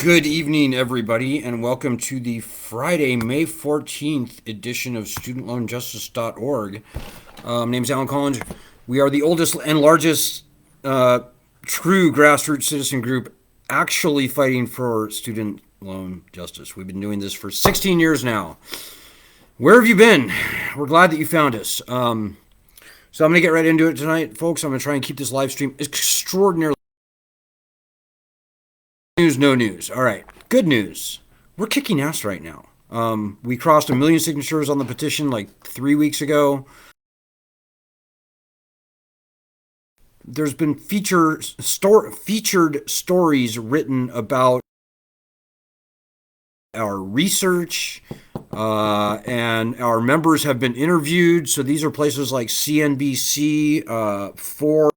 Good evening, everybody, and welcome to the Friday, May 14th edition of StudentLoanJustice.org. Name's Alan Collins. We are the oldest and largest true grassroots citizen group actually fighting for student loan justice. We've been doing this for 16 years now. Where have you been? We're glad that you found us. So I'm going to get right into it tonight, folks. I'm going to try and keep this live stream extraordinarily. News, no news. All right. Good news. We're kicking ass right now. We crossed 1 million signatures on the petition like 3 weeks ago. There's been featured stories written about our research, and our members have been interviewed. So these are places like CNBC, Forbes,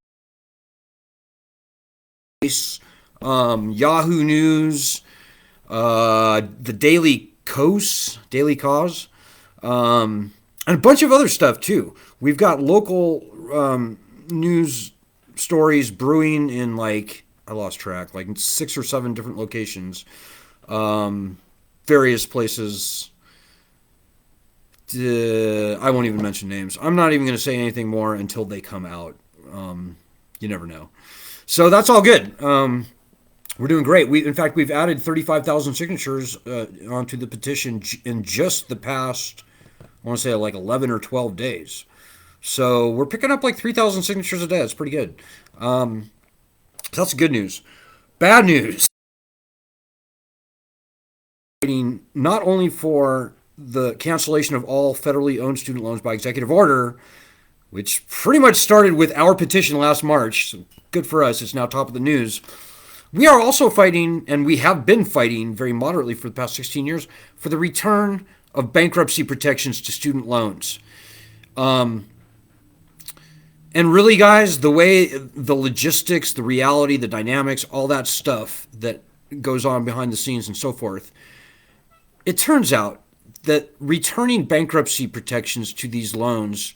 Yahoo News, the Daily Cause, and a bunch of other stuff too. We've got local news stories brewing in I lost track, like 6 or 7 different locations, various places. I won't even mention names. I'm not even going to say anything more until they come out. You never know. So that's all good. We're doing great. In fact, we've added 35,000 signatures onto the petition in just the past, I want to say 11 or 12 days. So we're picking up 3,000 signatures a day. That's pretty good. So that's good news. Bad news. Not only for the cancellation of all federally owned student loans by executive order, which pretty much started with our petition last March. So good for us. It's now top of the news. We are also fighting, and we have been fighting very moderately for the past 16 years, for the return of bankruptcy protections to student loans. And really, guys, the way the logistics, the reality, the dynamics, all that stuff that goes on behind the scenes and so forth, it turns out that returning bankruptcy protections to these loans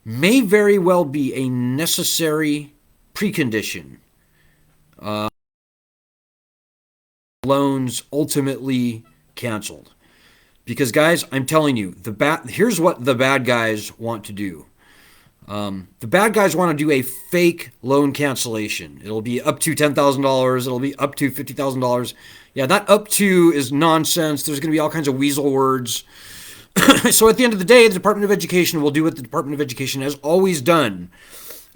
may very well be a necessary precondition. Loans ultimately canceled. Because, guys, I'm telling you, here's what the bad guys want to do. The bad guys want to do a fake loan cancellation. It'll be up to $10,000. It'll be up to $50,000. Yeah, that up to is nonsense. There's going to be all kinds of weasel words. So at the end of the day, the Department of Education will do what the Department of Education has always done,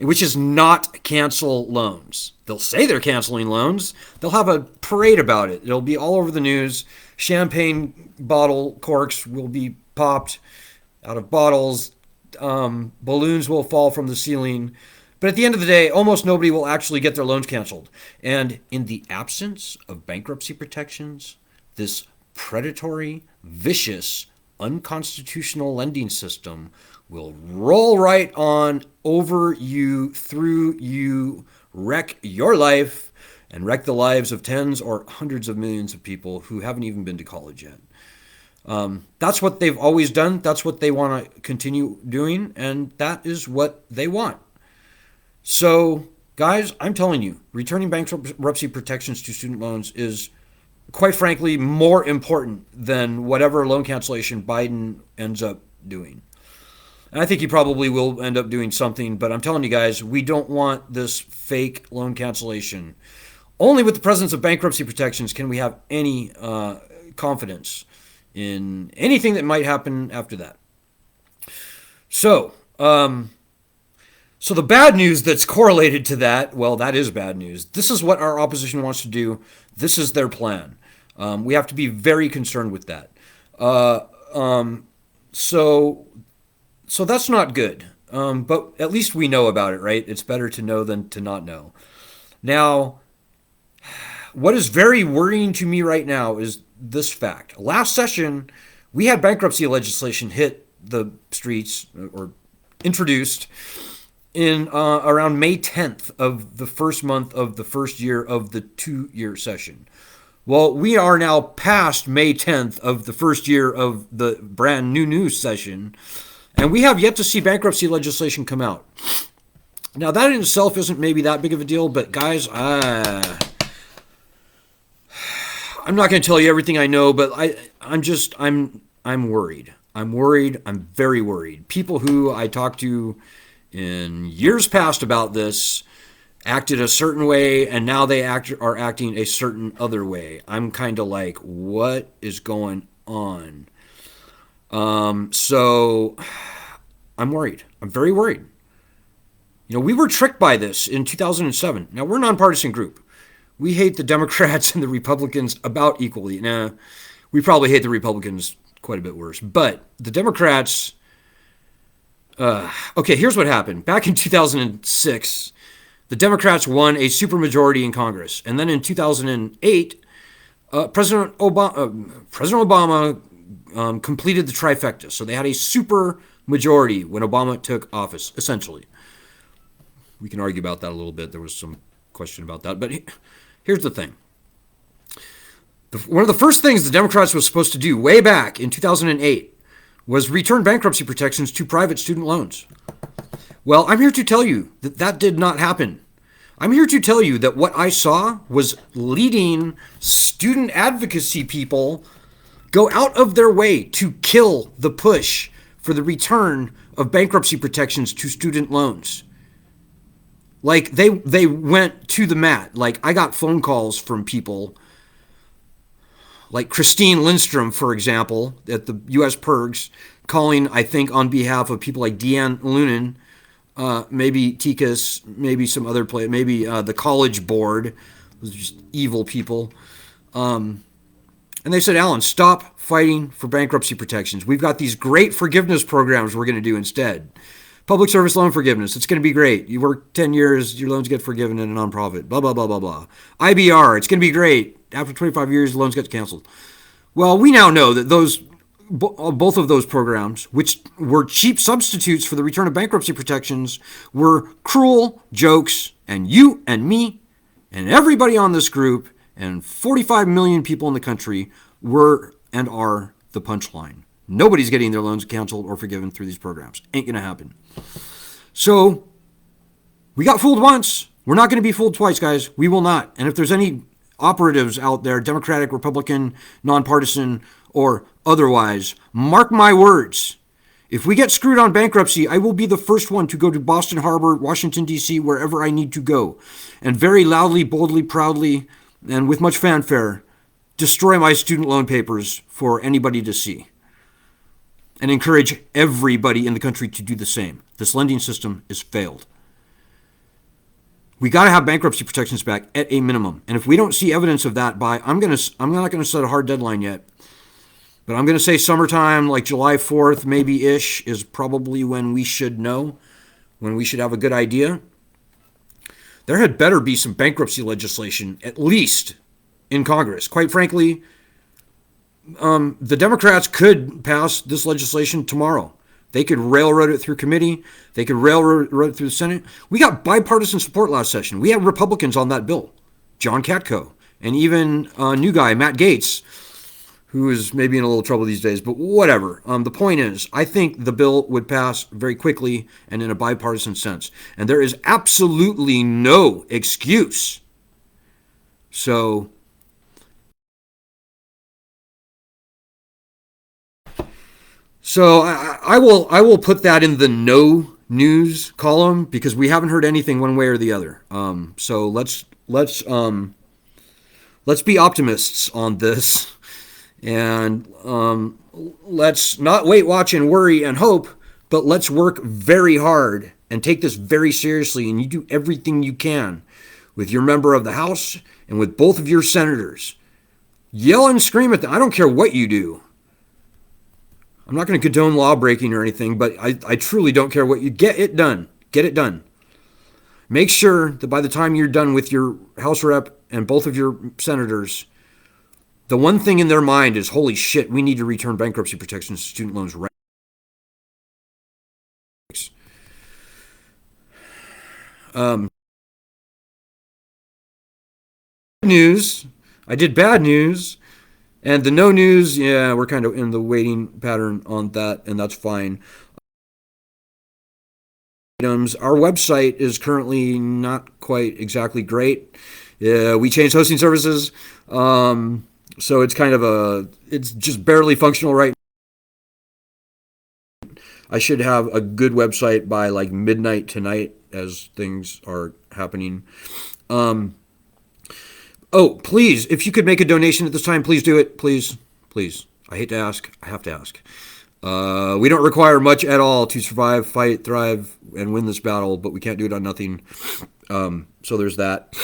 which is not cancel loans. They'll say they're canceling loans. They'll have a parade about it. It'll be all over the news. Champagne bottle corks will be popped out of bottles. Balloons will fall from the ceiling. But at the end of the day, almost nobody will actually get their loans canceled. And in the absence of bankruptcy protections, this predatory, vicious, unconstitutional lending system will roll right on over you, through you, wreck your life, and wreck the lives of tens or hundreds of millions of people who haven't even been to college yet. That's what they've always done. That's what they want to continue doing, and that is what they want. So, guys, I'm telling you, returning bankruptcy protections to student loans is, quite frankly, more important than whatever loan cancellation Biden ends up doing. And I think he probably will end up doing something, but I'm telling you guys, we don't want this fake loan cancellation. Only with the presence of bankruptcy protections can we have any confidence in anything that might happen after that. So the bad news that's correlated to that, well, that is bad news. This is what our opposition wants to do. This is their plan. We have to be very concerned with that. So that's not good. But at least we know about it, right? It's better to know than to not know. Now, what is very worrying to me right now is this fact. Last session, we had bankruptcy legislation hit the streets or introduced in around May 10th of the first month of the first year of the 2-year session. Well, we are now past May 10th of the first year of the brand new session, and we have yet to see bankruptcy legislation come out. Now, that in itself isn't maybe that big of a deal, but guys, I'm not going to tell you everything I know, but I'm worried. I'm worried. I'm very worried. People who I talked to in years past about this acted a certain way, and now they are acting a certain other way. I'm kind of like, what is going on? So I'm worried. I'm very worried. You know, we were tricked by this in 2007. Now, we're a nonpartisan group. We hate the Democrats and the Republicans about equally. Nah, we probably hate the Republicans quite a bit worse. But the Democrats, okay, here's what happened. Back in 2006, the Democrats won a supermajority in Congress. And then in 2008, President Obama completed the trifecta. So they had a super majority when Obama took office, essentially. We can argue about that a little bit. There was some question about that. But here's the thing. One of the first things the Democrats were supposed to do way back in 2008 was return bankruptcy protections to private student loans. Well, I'm here to tell you that that did not happen. I'm here to tell you that what I saw was leading student advocacy people go out of their way to kill the push for the return of bankruptcy protections to student loans. Like, they went to the mat. Like, I got phone calls from people like Christine Lindstrom, for example, at the U.S. Pergs, calling, I think, on behalf of people like Deanne Lunan, maybe Tikas, maybe some other play, maybe the College Board. Those are just evil people. And they said, Alan, stop fighting for bankruptcy protections. We've got these great forgiveness programs we're going to do instead. Public service loan forgiveness. It's going to be great. You work 10 years, your loans get forgiven in a nonprofit. Blah, blah, blah, blah, blah. IBR. It's going to be great. After 25 years, loans get canceled. Well, we now know that both of those programs, which were cheap substitutes for the return of bankruptcy protections, were cruel jokes, and you and me and everybody on this group and 45 million people in the country were and are the punchline. Nobody's getting their loans canceled or forgiven through these programs. Ain't going to happen. So we got fooled once. We're not going to be fooled twice, guys. We will not. And if there's any operatives out there, Democratic, Republican, nonpartisan, or otherwise, mark my words. If we get screwed on bankruptcy, I will be the first one to go to Boston Harbor, Washington, D.C., wherever I need to go, and very loudly, boldly, proudly, and with much fanfare, destroy my student loan papers for anybody to see. And encourage everybody in the country to do the same. This lending system is failed. We got to have bankruptcy protections back at a minimum. And if we don't see evidence of that by, I'm not going to set a hard deadline yet, but I'm going to say summertime, like July 4th, maybe-ish, is probably when we should know, when we should have a good idea. There had better be some bankruptcy legislation, at least in Congress. Quite frankly, the Democrats could pass this legislation tomorrow. They could railroad it through committee. They could railroad it through the Senate. We got bipartisan support last session. We had Republicans on that bill. John Katko, and even a new guy, Matt Gaetz, who is maybe in a little trouble these days, but whatever. The point is, I think the bill would pass very quickly and in a bipartisan sense. And there is absolutely no excuse. So I will put that in the no news column because we haven't heard anything one way or the other. So let's be optimists on this, and let's not wait, watch, and worry and hope, but let's work very hard and take this very seriously. And you do everything you can with your member of the House and with both of your senators. Yell and scream at them. I don't care what you do. I'm not going to condone law breaking or anything, but I truly don't care what you get it done. Get it done. Make sure that by the time you're done with your House rep and both of your senators, the one thing in their mind is, holy shit, we need to return bankruptcy protections to student loans right. News. I did bad news. And the no news, yeah, we're kind of in the waiting pattern on that, and that's fine. Our website is currently not quite exactly great. We changed hosting services. So it's kind of it's just barely functional right now. I should have a good website by like midnight tonight as things are happening. Oh, please, if you could make a donation at this time, please do it. Please, please. I hate to ask. I have to ask. We don't require much at all to survive, fight, thrive, and win this battle, but we can't do it on nothing. So there's that.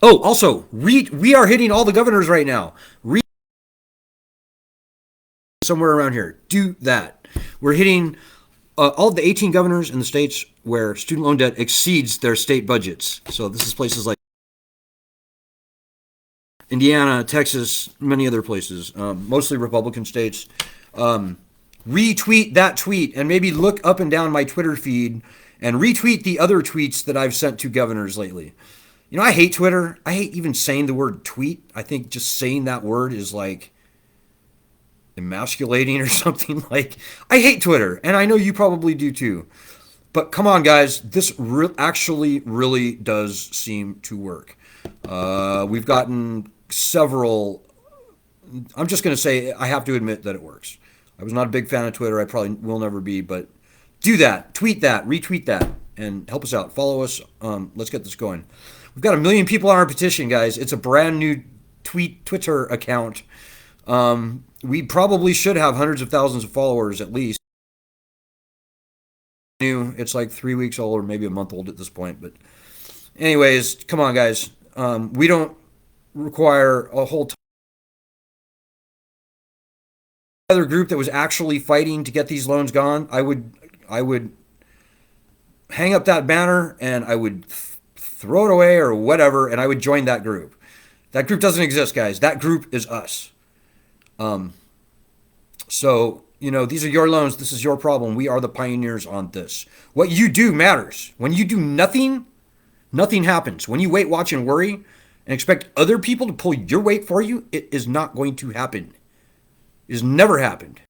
Oh, also, we are hitting all the governors right now. Somewhere around here. Do that. We're hitting all of the 18 governors in the states where student loan debt exceeds their state budgets. So this is places like Indiana, Texas, many other places, mostly Republican states. Retweet that tweet and maybe look up and down my Twitter feed and retweet the other tweets that I've sent to governors lately. You know, I hate Twitter. I hate even saying the word tweet. I think just saying that word is like emasculating or something. Like, I hate Twitter, and I know you probably do too. But come on, guys, this actually really does seem to work. We've gotten several. I'm just going to say I have to admit that it works. I was not a big fan of Twitter. I probably will never be, but do that. Tweet that. Retweet that. And help us out. Follow us. Let's get this going. We've got 1 million people on our petition, guys. It's a brand new Twitter account. We probably should have hundreds of thousands of followers at least. It's like 3 weeks old or maybe a month old at this point. But anyways, come on, guys. We don't require a whole other group that was actually fighting to get these loans gone. I would hang up that banner and I would throw it away or whatever, and I would join that group. That group doesn't exist, guys. That group is us. So, you know, these are your loans. This is your problem. We are the pioneers on this. What you do matters. When you do nothing, nothing happens. When you wait, watch, and worry and expect other people to pull your weight for you, it is not going to happen. It has never happened.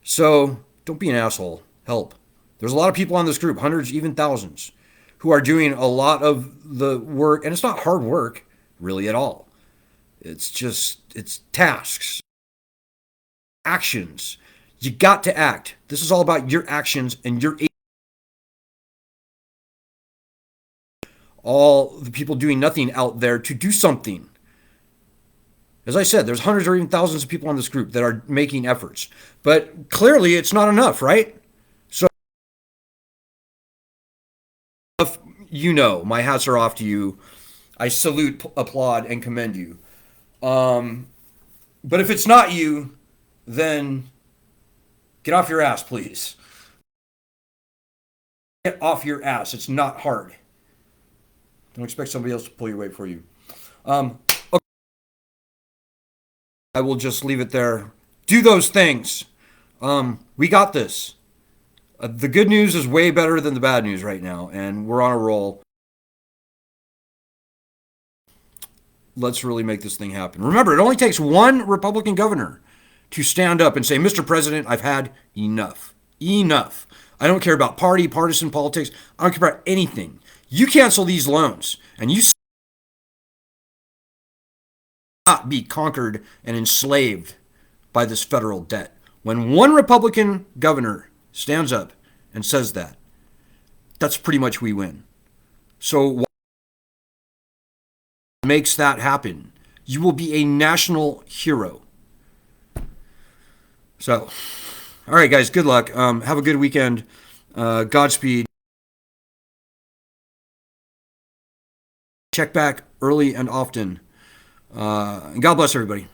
So don't be an asshole. Help. There's a lot of people on this group, hundreds, even thousands, who are doing a lot of the work. And it's not hard work, really, at all. It's tasks, actions. You got to act. This is all about your actions and your all the people doing nothing out there to do something. As I said, there's hundreds or even thousands of people on this group that are making efforts. But clearly it's not enough, right? So, you know, my hats are off to you. I salute, applaud, and commend you. But if it's not you, then get off your ass, please. Get off your ass. It's not hard. Don't expect somebody else to pull your weight for you. Okay. I will just leave it there. Do those things. We got this. The good news is way better than the bad news right now, and we're on a roll. Let's really make this thing happen. Remember, it only takes one Republican governor to stand up and say, Mr. President, I've had enough. Enough. I don't care about party, partisan politics. I don't care about anything. You cancel these loans, and you not be conquered and enslaved by this federal debt. When one Republican governor stands up and says that, that's pretty much we win. So what makes that happen? You will be a national hero. So, all right, guys, good luck. Have a good weekend. Godspeed. Check back early and often. And God bless everybody.